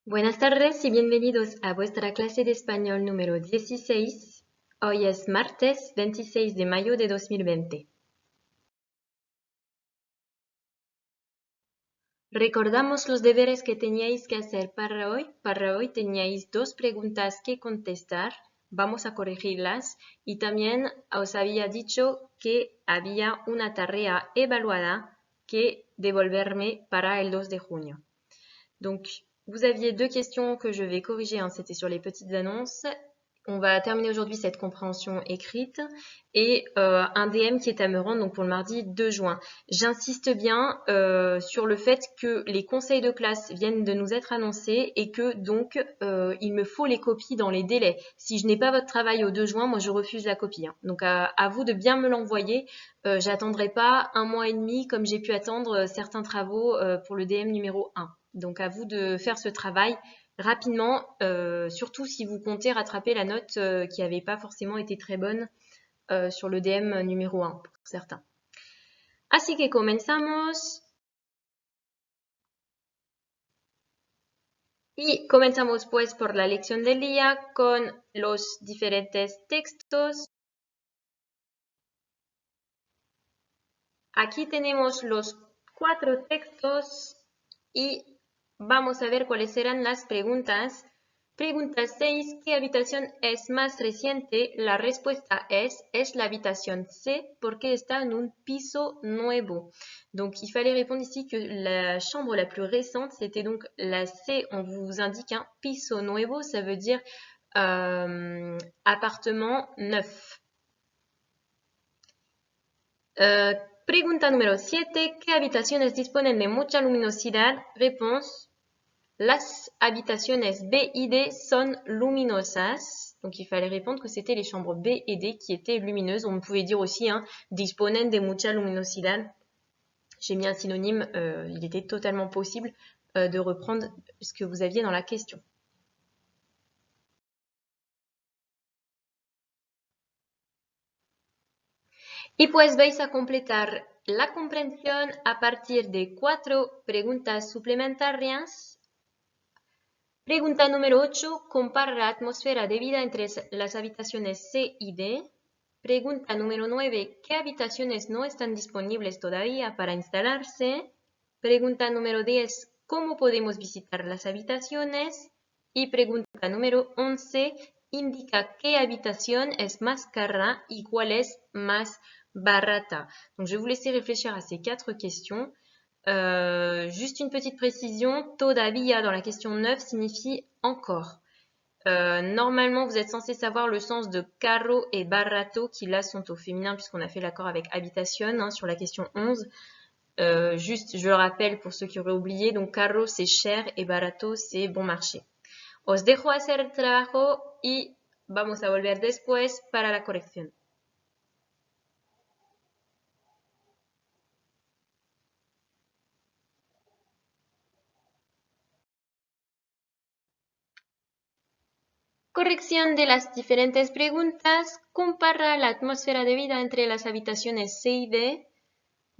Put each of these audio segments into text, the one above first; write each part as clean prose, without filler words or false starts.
Buenas tardes y bienvenidos a vuestra clase de español número 16. Hoy es martes 26 de mayo de 2020. Recordamos los deberes que teníais que hacer para hoy. Para hoy teníais dos preguntas que contestar. Vamos a corregirlas. Y también os había dicho que había una tarea evaluada que devolverme para el 2 de junio. Donc, vous aviez deux questions que je vais corriger, hein, c'était sur les petites annonces. On va terminer aujourd'hui cette compréhension écrite et un DM qui est à me rendre donc pour le mardi 2 juin. J'insiste bien sur le fait que les conseils de classe viennent de nous être annoncés et que donc il me faut les copies dans les délais. Si je n'ai pas votre travail au 2 juin, moi je refuse la copie. Hein. Donc à vous de bien me l'envoyer. J'attendrai pas 1 mois et demi comme j'ai pu attendre certains travaux pour le DM numéro 1. Donc à vous de faire ce travail rapidement, surtout si vous comptez rattraper la note qui n'avait pas forcément été très bonne sur le DM numéro 1 pour certains. Así que comenzamos. Y comenzamos pues por la lección del día con los diferentes textos. Aquí tenemos los 4 textos y vamos a ver cuáles serán las preguntas. Pregunta 6. ¿Qué habitación es más reciente? La respuesta es la habitación C porque está en un piso nuevo. Donc, il fallait répondre ici que la chambre la plus récente, c'était donc la C. On vous indique un piso nuevo, ça veut dire appartement neuf. Pregunta número 7. ¿Qué habitaciones disponen de mucha luminosidad? Réponse. Las habitaciones B y D son luminosas. Donc il fallait répondre que c'était les chambres B et D qui étaient lumineuses. On pouvait dire aussi hein, disponen de mucha luminosidad. J'ai mis un synonyme, il était totalement possible de reprendre ce que vous aviez dans la question. Y pues vais a completar la comprensión a partir de 4 preguntas suplementarias. Pregunta número 8. Compara la atmósfera de vida entre las habitaciones C y D. Pregunta número 9. ¿Qué habitaciones no están disponibles todavía para instalarse? Pregunta número 10. ¿Cómo podemos visitar las habitaciones? Y pregunta número 11. Indica qué habitación es más cara y cuál es más barata. Donc, je vais vous laisser réfléchir à ces 4 questions. Juste une petite précision, todavía dans la question 9 signifie encore. Normalement, vous êtes censé savoir le sens de caro et barato qui là sont au féminin puisqu'on a fait l'accord avec habitation hein, sur la question 11. Juste, je le rappelle pour ceux qui auraient oublié, donc caro c'est cher et barato c'est bon marché. Os dejo hacer el trabajo y vamos a volver después para la corrección. Corrección de las diferentes preguntas. Compara la atmósfera de vida entre las habitaciones C y D.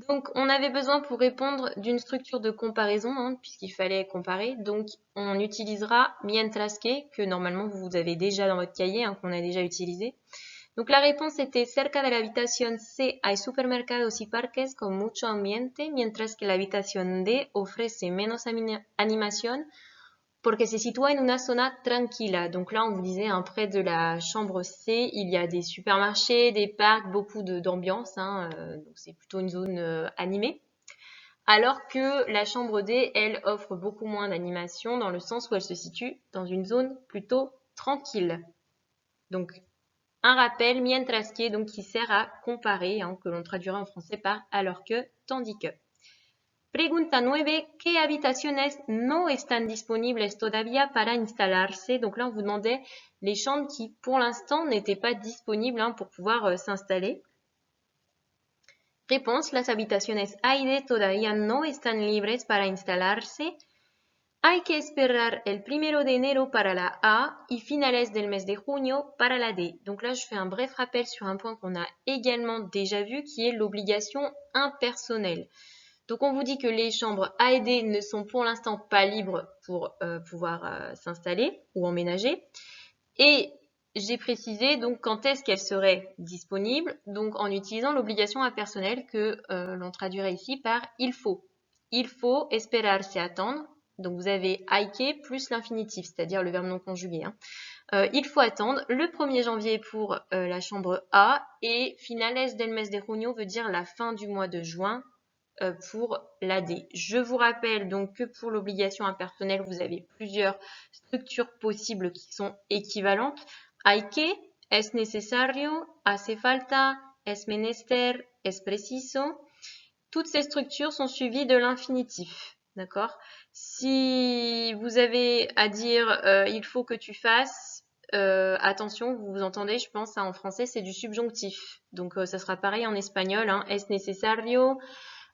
Donc, on avait besoin pour répondre d'une structure de comparaison, hein, puisqu'il fallait comparer. Donc, on utilisera mientras que normalement vous avez déjà dans votre cahier, hein, qu'on a déjà utilisé. Donc, la réponse était cerca de la habitación C hay supermercados y parques con mucho ambiente, mientras que la habitación D ofrece menos animación porque se sitúa en una zona tranquila. Donc là, on vous disait, hein, près de la chambre C, il y a des supermarchés, des parcs, beaucoup d'ambiance. Hein, donc c'est plutôt une zone animée. Alors que la chambre D, elle, offre beaucoup moins d'animation dans le sens où elle se situe dans une zone plutôt tranquille. Donc, un rappel, mientras que, donc, qui sert à comparer, hein, que l'on traduira en français par alors que, tandis que. Pregunta 9. ¿Qué habitaciones no están disponibles todavía para instalarse? Donc là, on vous demandait les chambres qui, pour l'instant, n'étaient pas disponibles hein, pour pouvoir s'installer. Réponse. Las habitaciones A y D todavía no están libres para instalarse. Hay que esperar el 1 de enero para la A y finales del mes de junio para la D. Donc là, je fais un bref rappel sur un point qu'on a également déjà vu, qui est l'obligation impersonnelle. Donc on vous dit que les chambres A et D ne sont pour l'instant pas libres pour pouvoir s'installer ou emménager. Et j'ai précisé donc quand est-ce qu'elles seraient disponibles, donc en utilisant l'obligation impersonnelle que l'on traduirait ici par il faut. Il faut, esperar, c'est attendre. Donc vous avez hay que plus l'infinitif, c'est-à-dire le verbe non conjugué. Il faut attendre le 1er janvier pour la chambre A et finales del mes de junio veut dire la fin du mois de juin pour l'AD. Je vous rappelle donc que pour l'obligation impersonnelle, vous avez plusieurs structures possibles qui sont équivalentes. Hay que, es necesario, hace falta, es menester, es preciso. Toutes ces structures sont suivies de l'infinitif. D'accord? Si vous avez à dire il faut que tu fasses, attention, vous entendez, je pense, en français, c'est du subjonctif. Donc, ça sera pareil en espagnol. Hein, es necesario,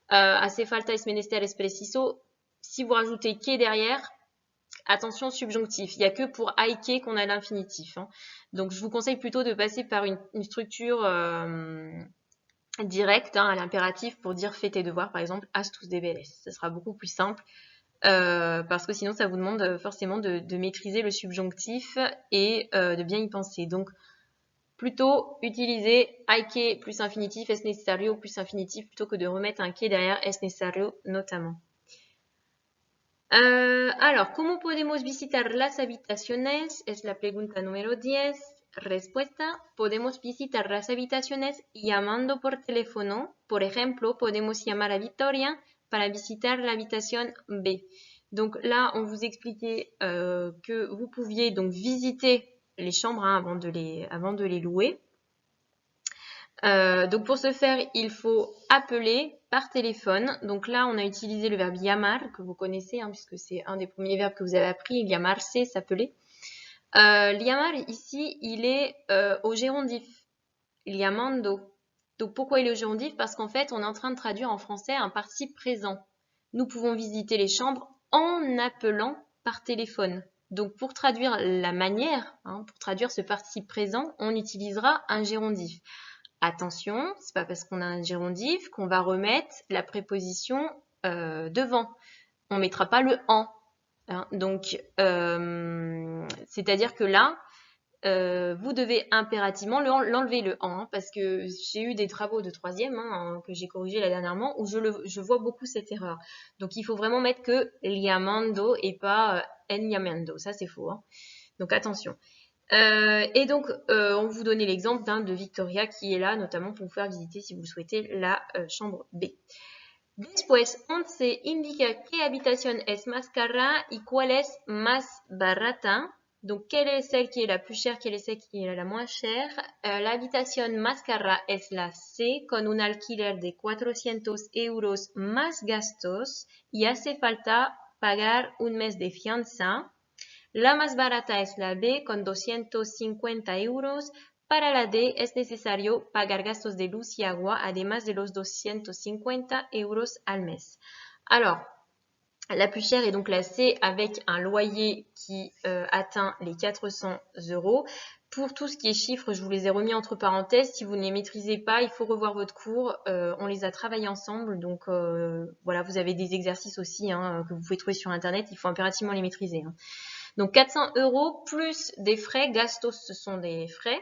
hace falta, es menester, es preciso. Si vous rajoutez que derrière, attention subjonctif. Il n'y a que pour hay que qu'on a l'infinitif. Hein. Donc, je vous conseille plutôt de passer par une structure directe à l'impératif pour dire fais tes devoirs, par exemple, haz tus deberes. Ce sera beaucoup plus simple parce que sinon, ça vous demande forcément de maîtriser le subjonctif et de bien y penser. Donc, plutôt utiliser hay que plus infinitif, es necesario plus infinitif, plutôt que de remettre un que derrière es necesario notamment. Alors, ¿cómo podemos visitar las habitaciones? Es la pregunta número 10. Respuesta, podemos visitar las habitaciones llamando por teléfono. Por ejemplo, podemos llamar a Victoria para visitar la habitación B. Donc là, on vous expliquait que vous pouviez donc visiter les chambres avant de les louer. Donc pour ce faire, il faut appeler par téléphone. Donc là, on a utilisé le verbe llamar, que vous connaissez, puisque c'est un des premiers verbes que vous avez appris. Llamarse, s'appeler. Llamar, ici, il est au gérondif. Llamando. Donc pourquoi il est au gérondif? Parce qu'en fait, on est en train de traduire en français un participe présent. Nous pouvons visiter les chambres en appelant par téléphone. Donc pour traduire la manière, pour traduire ce participe présent, on utilisera un gérondif. Attention, c'est pas parce qu'on a un gérondif qu'on va remettre la préposition devant. On mettra pas le en. Donc, c'est-à-dire que là, vous devez impérativement l'enlever le en, parce que j'ai eu des travaux de 3e que j'ai corrigé là dernièrement où je vois beaucoup cette erreur. Donc, il faut vraiment mettre que llamando et pas en llamando. Ça, c'est faux. Donc, attention. Et donc, on vous donnait l'exemple de Victoria qui est là, notamment pour vous faire visiter, si vous le souhaitez, la chambre B. Después, 11 indica qué habitación es más cara y cuál es más barata. Donc, quelle est celle qui est la plus chère, quelle est celle qui est la moins chère. L'habitación más cara es la C, con un alquiler de 400 euros más gastos y hace falta pagar un mes de fianza. La más barata es la B, con 250 euros. Para la D es necesario pagar gastos de luz y agua, además de los 250 euros al mes. Alors, la plus chère est donc la C avec un loyer qui atteint les 400 euros. Pour tout ce qui est chiffres, je vous les ai remis entre parenthèses. Si vous ne les maîtrisez pas, il faut revoir votre cours. On les a travaillés ensemble. Donc voilà, vous avez des exercices aussi que vous pouvez trouver sur Internet. Il faut impérativement les maîtriser. Donc 400 euros plus des frais. Gastos, ce sont des frais.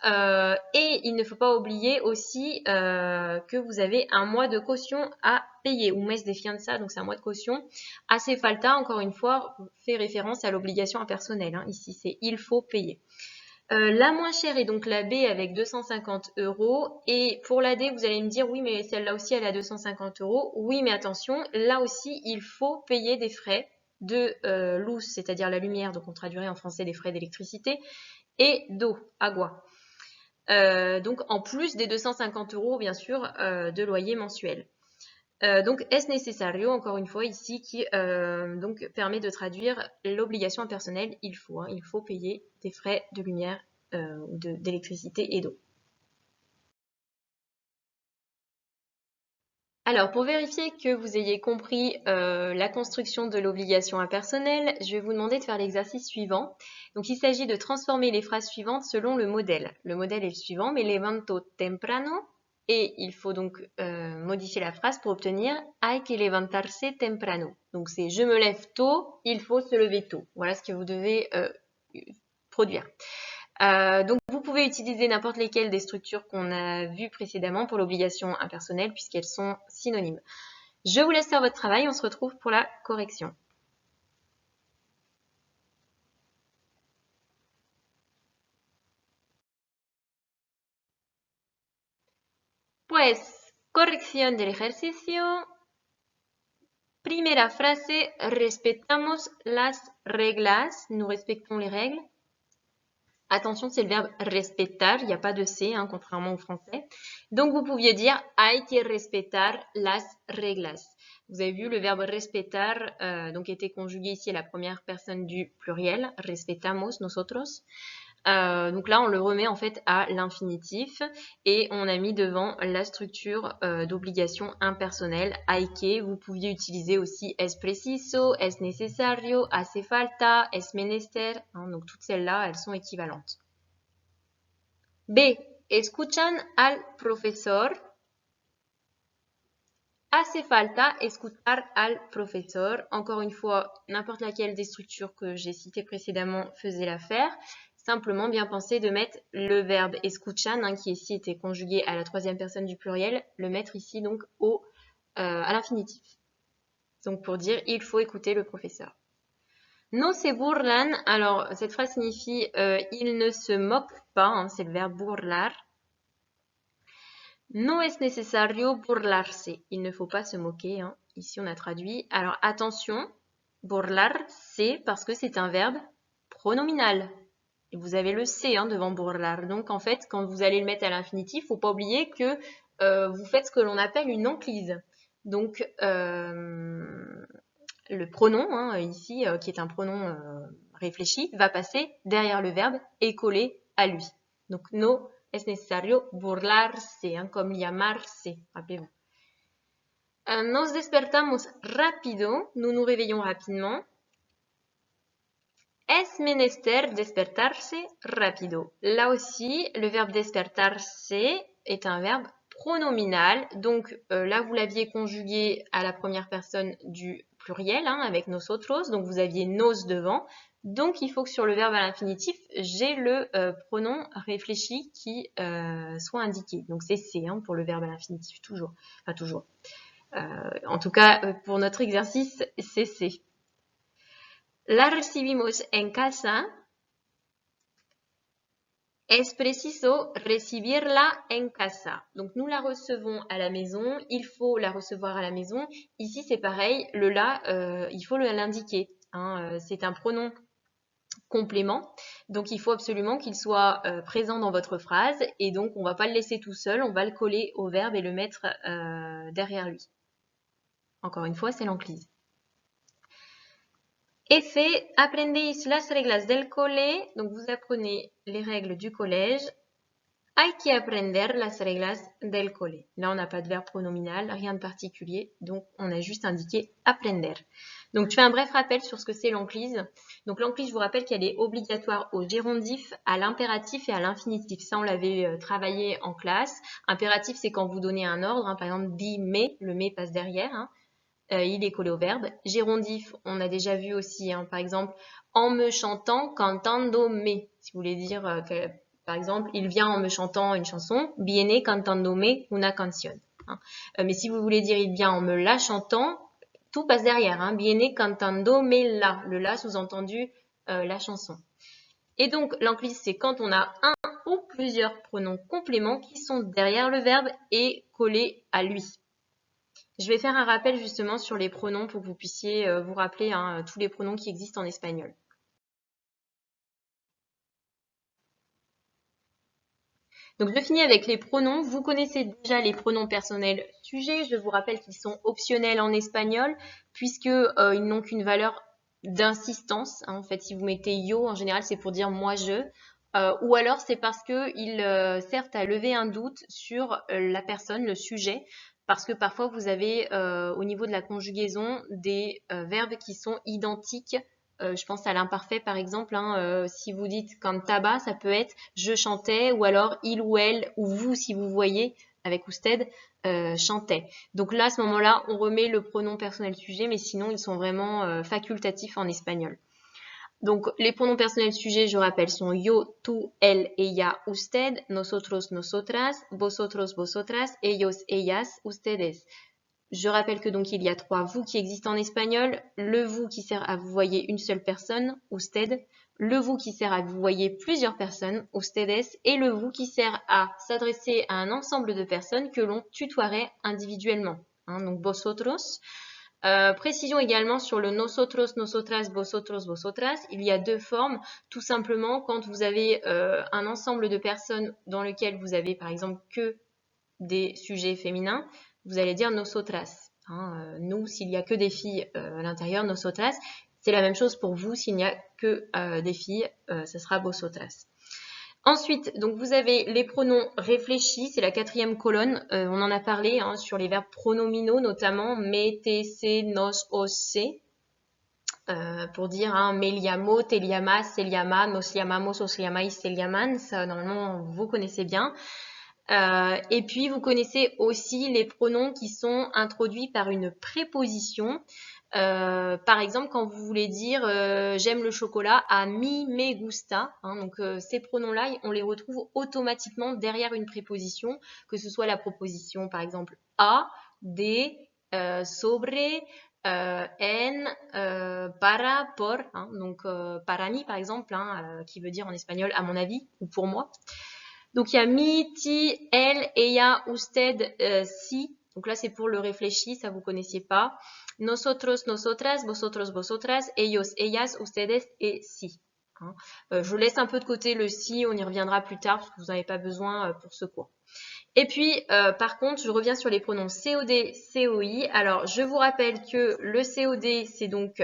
Et il ne faut pas oublier aussi que vous avez un mois de caution à payer, ou mes de fianza, donc c'est un mois de caution. Hace falta, encore une fois, fait référence à l'obligation impersonnelle. Ici, c'est il faut payer. La moins chère est donc la B avec 250 euros. Et pour la D, vous allez me dire, oui, mais celle-là aussi, elle a 250 euros. Oui, mais attention, là aussi, il faut payer des frais de luz, c'est-à-dire la lumière, donc on traduirait en français les frais d'électricité, et d'eau, agua. Donc en plus des 250 euros, bien sûr, de loyer mensuel. Donc es necesario, encore une fois ici, qui donc permet de traduire l'obligation impersonnelle. Il faut payer des frais de lumière, d'électricité et d'eau. Alors, pour vérifier que vous ayez compris la construction de l'obligation impersonnelle, je vais vous demander de faire l'exercice suivant. Donc, il s'agit de transformer les phrases suivantes selon le modèle. Le modèle est le suivant: me levanto temprano, Et il faut donc modifier la phrase pour obtenir hay que levantarse temprano. Donc c'est je me lève tôt, il faut se lever tôt. Voilà ce que vous devez produire. Donc vous pouvez utiliser n'importe lesquelles des structures qu'on a vues précédemment pour l'obligation impersonnelle puisqu'elles sont synonymes. Je vous laisse faire votre travail, on se retrouve pour la correction. Pues, corrección del ejercicio. Primera frase, respetamos las reglas. Nous respectons les règles. Attention, c'est le verbe respetar, il n'y a pas de C, hein, contrairement au français. Donc, vous pouviez dire hay que respetar las reglas. Vous avez vu, le verbe respetar donc était conjugué ici à la première personne du pluriel. Respetamos, nosotros. Donc là, on le remet en fait à l'infinitif et on a mis devant la structure d'obligation impersonnelle. Hay que, vous pouviez utiliser aussi es preciso, es necesario, hace falta, es menester. Hein, donc toutes celles-là, elles sont équivalentes. B. Escuchan al profesor. Hace falta escuchar al profesor. Encore une fois, n'importe laquelle des structures que j'ai citées précédemment faisait l'affaire. Simplement bien penser de mettre le verbe escuchan, hein, qui ici était conjugué à la troisième personne du pluriel, le mettre ici donc à l'infinitif. Donc pour dire il faut écouter le professeur. No se burlan, alors cette phrase signifie il ne se moque pas, hein, c'est le verbe burlar. No es necesario burlarse, il ne faut pas se moquer, hein. Ici on a traduit. Alors attention, burlar c'est parce que c'est un verbe pronominal. Et vous avez le C hein, devant burlar. Donc en fait, quand vous allez le mettre à l'infinitif, il ne faut pas oublier que vous faites ce que l'on appelle une enclise. Donc le pronom, hein, ici, qui est un pronom réfléchi, va passer derrière le verbe et coller à lui. Donc no es necesario burlarse, hein, comme llamarse, rappelez-vous. Nos despertamos rápido, nous nous réveillons rapidement. Es menester despertarse rápido. Là aussi, le verbe despertarse est un verbe pronominal. Donc là, vous l'aviez conjugué à la première personne du pluriel, hein, avec nosotros. Donc vous aviez nos devant. Donc il faut que sur le verbe à l'infinitif, j'ai le pronom réfléchi qui soit indiqué. Donc c'est C hein, pour le verbe à l'infinitif, toujours. Enfin toujours. En tout cas, pour notre exercice, c'est C. La recibimos en casa. Es preciso recibirla en casa. Donc nous la recevons à la maison. Il faut la recevoir à la maison. Ici c'est pareil. Le la, il faut l'indiquer. Hein, c'est un pronom complément. Donc il faut absolument qu'il soit présent dans votre phrase. Et donc on ne va pas le laisser tout seul. On va le coller au verbe et le mettre derrière lui. Encore une fois, c'est l'enclise. F, aprendéis las reglas del cole. Donc, vous apprenez les règles du collège. Hay que aprender las reglas del cole. Là, on n'a pas de verbe pronominal, rien de particulier. Donc, on a juste indiqué aprender. Donc, je fais un bref rappel sur ce que c'est l'enclise. Donc, l'enclise, je vous rappelle qu'elle est obligatoire au gérondif, à l'impératif et à l'infinitif. Ça, on l'avait travaillé en classe. Impératif, c'est quand vous donnez un ordre. Hein, par exemple, dis mais, le mais passe derrière. Hein. Il est collé au verbe. Gérondif, on a déjà vu aussi, hein, par exemple, en me chantant, cantando me. Si vous voulez dire que, par exemple, il vient en me chantant une chanson, viene cantando me una canción. Hein. Mais si vous voulez dire il vient en me la chantant, tout passe derrière. Hein. Viene cantando me la. Le la sous-entendu la chanson. Et donc, l'enclise, c'est quand on a un ou plusieurs pronoms compléments qui sont derrière le verbe et collés à lui. Je vais faire un rappel justement sur les pronoms pour que vous puissiez vous rappeler hein, tous les pronoms qui existent en espagnol. Donc je finis avec les pronoms. Vous connaissez déjà les pronoms personnels sujets. Je vous rappelle qu'ils sont optionnels en espagnol puisqu'ils n'ont qu'une valeur d'insistance. Hein. En fait, si vous mettez yo, en général, c'est pour dire moi je. Ou alors c'est parce qu'ils servent à lever un doute sur la personne, le sujet. Parce que parfois, vous avez au niveau de la conjugaison des verbes qui sont identiques. Je pense à l'imparfait, par exemple. Hein, si vous dites cantaba, ça peut être je chantais, ou alors il ou elle, ou vous, si vous voyez. avec usted, chantait. Donc là, à ce moment-là, on remet le pronom personnel sujet, mais sinon, ils sont vraiment facultatifs en espagnol. Donc, les pronoms personnels sujets, je rappelle, sont yo, tú, él, ella, usted, nosotros, nosotras, vosotros, vosotras, ellos, ellas, ustedes. Je rappelle que donc il y a 3 vous qui existent en espagnol. Le vous qui sert à vous voyer une seule personne, usted. Le vous qui sert à vous voyer plusieurs personnes, ustedes. Et le vous qui sert à s'adresser à un ensemble de personnes que l'on tutoierait individuellement. Donc vosotros. Précision également sur le nosotros, nosotras, vosotros, vosotras. Il y a 2 formes. Tout simplement, quand vous avez un ensemble de personnes dans lequel vous avez par exemple que des sujets féminins, vous allez dire nosotras. Nous, s'il n'y a que des filles à l'intérieur, nosotras. C'est la même chose pour vous, s'il n'y a que des filles, ce sera vosotras. Ensuite, donc vous avez les pronoms réfléchis, c'est la 4e colonne. On en a parlé sur les verbes pronominaux, notamment me, te, se, nos, os, se. Pour dire me llamo, te llamas, se llama, nos llamamos, os llamáis, se llaman. Ça, normalement, vous connaissez bien. Et puis, vous connaissez aussi les pronoms qui sont introduits par une préposition. Par exemple, quand vous voulez dire j'aime le chocolat, a mi me gusta. Donc, ces pronoms-là, on les retrouve automatiquement derrière une préposition, que ce soit la proposition, par exemple, a, de, sobre, en, para, por. Donc, para mí, par exemple, qui veut dire en espagnol à mon avis ou pour moi. Donc, il y a mi, ti, elle, ella, usted, si. Donc là, c'est pour le réfléchi, ça vous connaissiez pas. Nosotros, nosotras, vosotros, vosotras, ellos, ellas, ustedes et si. Je laisse un peu de côté le si, on y reviendra plus tard parce que vous n'en avez pas besoin pour ce cours. Et puis, par contre, je reviens sur les pronoms COD, COI. Alors, je vous rappelle que le COD, c'est donc...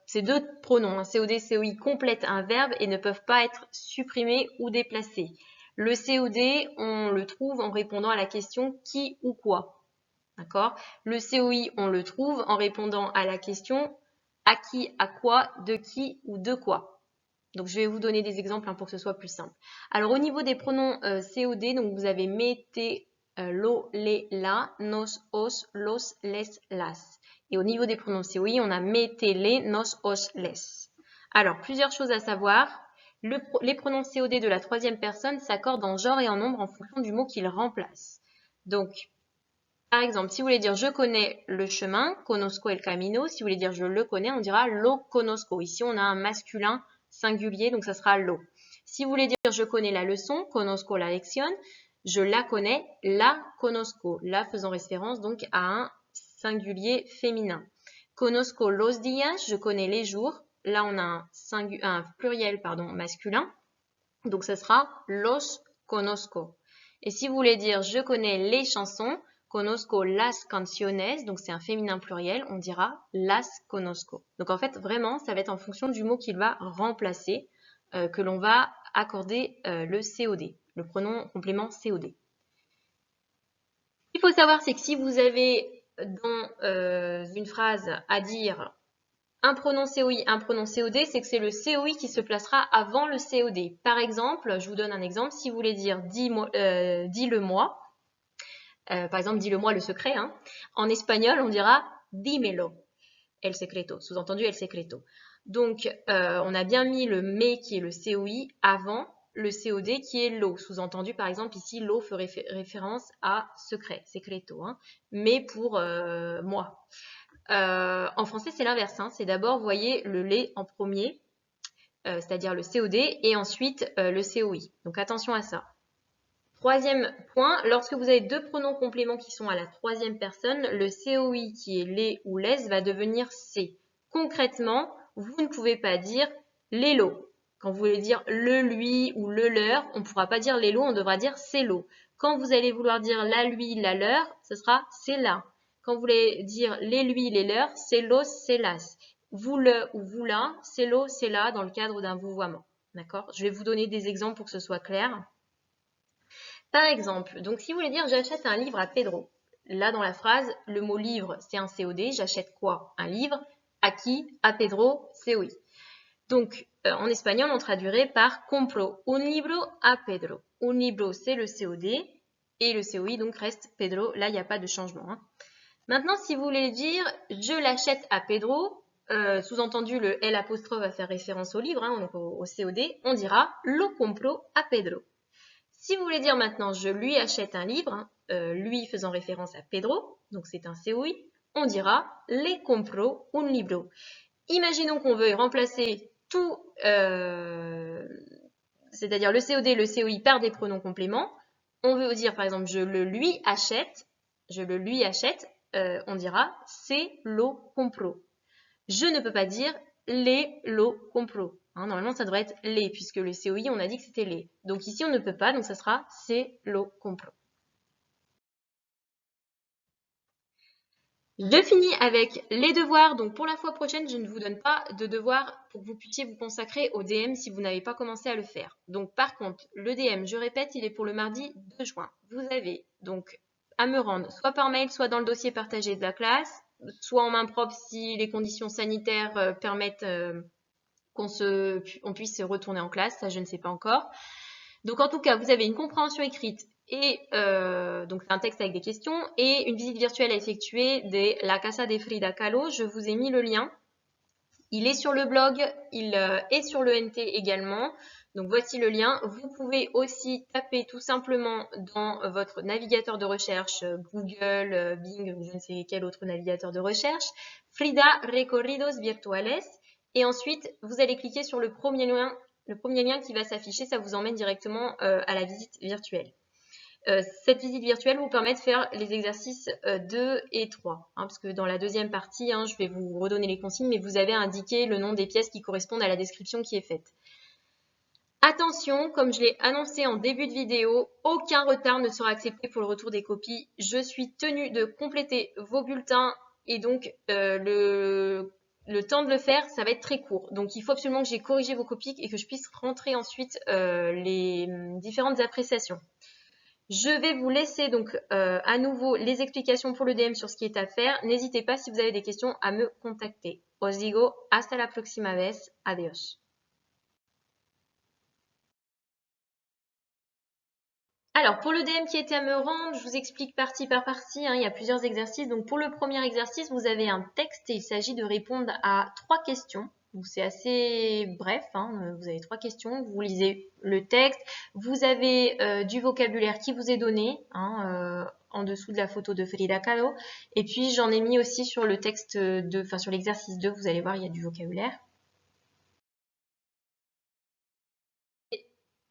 ces 2 pronoms, COD, COI, complètent un verbe et ne peuvent pas être supprimés ou déplacés. Le COD, on le trouve en répondant à la question qui ou quoi. D'accord ? Le COI, on le trouve en répondant à la question à qui, à quoi, de qui ou de quoi. Donc, je vais vous donner des exemples pour que ce soit plus simple. Alors, au niveau des pronoms COD, donc vous avez me, te, lo, le, la, nos, os, los, les, las. Et au niveau des pronoms COI, on a me, te, les, nos, os, les. Alors, plusieurs choses à savoir. Les pronoms COD de la 3e personne s'accordent en genre et en nombre en fonction du mot qu'ils remplacent. Donc, par exemple, si vous voulez dire je connais le chemin, conozco el camino. Si vous voulez dire je le connais, on dira lo conozco. Ici, on a un masculin singulier, donc ça sera lo. Si vous voulez dire je connais la leçon, conozco la lección, je la connais, la conozco. La faisant référence donc à un singulier féminin. Conozco los días, je connais les jours. Là, on a un pluriel masculin. Donc, ça sera los conozco. Et si vous voulez dire je connais les chansons, conozco las canciones, donc c'est un féminin pluriel, on dira las conozco. Donc, en fait, vraiment, ça va être en fonction du mot qu'il va remplacer que l'on va accorder le COD, le pronom complément COD. Ce qu'il faut savoir, c'est que si vous avez dans une phrase à dire un pronom COI, un pronom COD, c'est que c'est le COI qui se placera avant le COD. Par exemple, je vous donne un exemple, si vous voulez dire dis-le-moi, par exemple, dis-le-moi le secret, en espagnol, on dira dímelo, el secreto, sous-entendu el secreto. Donc, on a bien mis le me qui est le COI avant le COD qui est lo, sous-entendu, par exemple, ici, lo fait référence à secret, secreto, mais pour moi. En français, c'est l'inverse. C'est d'abord, vous voyez, le les en premier, c'est-à-dire le COD, et ensuite le COI. Donc, attention à ça. 3e point, lorsque vous avez 2 pronoms compléments qui sont à la 3e personne, le COI qui est les ou les va devenir C. Concrètement, vous ne pouvez pas dire l'élo. Quand vous voulez dire le, lui ou le, leur, on ne pourra pas dire l'élo, on devra dire c'est l'eau. Quand vous allez vouloir dire la, lui, la, leur, ce sera c'est la. Quand vous voulez dire les, lui, les, leurs, c'est los, c'est las. Vous le ou vous la, c'est l'eau, c'est la dans le cadre d'un vouvoiement. D'accord ? Je vais vous donner des exemples pour que ce soit clair. Par exemple, donc si vous voulez dire j'achète un livre à Pedro, là dans la phrase, le mot livre c'est un COD, j'achète quoi? Un livre. À qui? À Pedro, COI. Donc en espagnol on traduirait par compro un libro a Pedro. Un libro c'est le COD et le COI donc reste Pedro. Là, il n'y a pas de changement. Hein. Maintenant, si vous voulez dire « je l'achète à Pedro », sous-entendu le L' va faire référence au livre, hein, donc au COD, on dira « lo compro a Pedro ». Si vous voulez dire maintenant « je lui achète un livre hein, », lui faisant référence à Pedro, donc c'est un COI, on dira « le compro un libro ». Imaginons qu'on veuille remplacer tout, c'est-à-dire le COD et le COI par des pronoms compléments. On veut dire par exemple « je le lui achète », on dira « se lo compro ». Je ne peux pas dire « les lo compro ». Hein, normalement, ça devrait être « les » puisque le COI, on a dit que c'était « les ». Donc ici, on ne peut pas, donc ça sera « se lo compro ». Je finis avec les devoirs. Donc pour la fois prochaine, je ne vous donne pas de devoirs pour que vous puissiez vous consacrer au DM si vous n'avez pas commencé à le faire. Donc par contre, le DM, je répète, il est pour le mardi 2 juin. Vous avez donc à me rendre soit par mail, soit dans le dossier partagé de la classe, soit en main propre si les conditions sanitaires permettent qu'on puisse retourner en classe. Ça, je ne sais pas encore. Donc en tout cas, vous avez une compréhension écrite et donc c'est un texte avec des questions et une visite virtuelle à effectuer de La Casa de Frida Kahlo. Je vous ai mis le lien. Il est sur le blog, il est sur le NT également. Donc voici le lien. Vous pouvez aussi taper tout simplement dans votre navigateur de recherche, Google, Bing ou je ne sais quel autre navigateur de recherche, Frida Recorridos Virtuales. Et ensuite, vous allez cliquer sur le premier lien qui va s'afficher, ça vous emmène directement à la visite virtuelle. Cette visite virtuelle vous permet de faire les exercices 2 et 3, hein, parce que dans la deuxième partie, hein, je vais vous redonner les consignes, mais vous avez indiqué le nom des pièces qui correspondent à la description qui est faite. Attention, comme je l'ai annoncé en début de vidéo, aucun retard ne sera accepté pour le retour des copies. Je suis tenue de compléter vos bulletins et donc le temps de le faire, ça va être très court. Donc il faut absolument que j'ai corrigé vos copies et que je puisse rentrer ensuite les différentes appréciations. Je vais vous laisser donc à nouveau les explications pour le DM sur ce qui est à faire. N'hésitez pas si vous avez des questions à me contacter. Os digo hasta la próxima vez. Adiós. Alors, pour le DM qui était à me rendre, je vous explique partie par partie, hein, il y a plusieurs exercices. Donc, pour le premier exercice, vous avez un texte et il s'agit de répondre à 3 questions. Donc, c'est assez bref, hein, vous avez 3 questions, vous lisez le texte, vous avez du vocabulaire qui vous est donné, hein, en dessous de la photo de Frida Kahlo. Et puis, j'en ai mis aussi sur le texte sur l'exercice 2, vous allez voir, il y a du vocabulaire.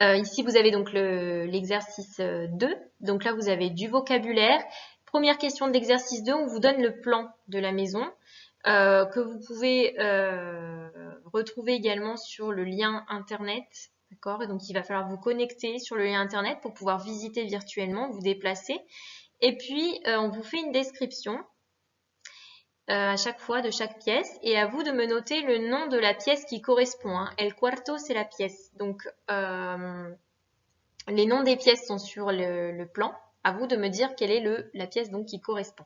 Ici, vous avez donc l'exercice 2. Donc là, vous avez du vocabulaire. Première question de l'exercice 2, on vous donne le plan de la maison que vous pouvez retrouver également sur le lien Internet. D'accord ? Et donc, il va falloir vous connecter sur le lien Internet pour pouvoir visiter virtuellement, vous déplacer. Et puis, on vous fait une description à chaque fois de chaque pièce et à vous de me noter le nom de la pièce qui correspond. Hein. El cuarto, c'est la pièce. Donc, les noms des pièces sont sur le plan. À vous de me dire quelle est la pièce donc qui correspond.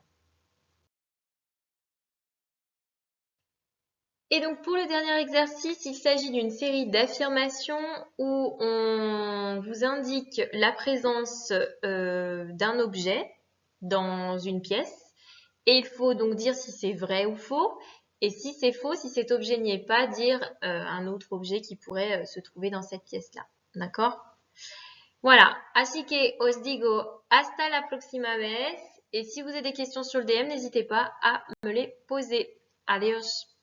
Et donc pour le dernier exercice, il s'agit d'une série d'affirmations où on vous indique la présence d'un objet dans une pièce. Et il faut donc dire si c'est vrai ou faux. Et si c'est faux, si cet objet n'y est pas, dire un autre objet qui pourrait se trouver dans cette pièce-là. D'accord ? Voilà. Así que os digo hasta la próxima vez. Et si vous avez des questions sur le DM, n'hésitez pas à me les poser. Adiós.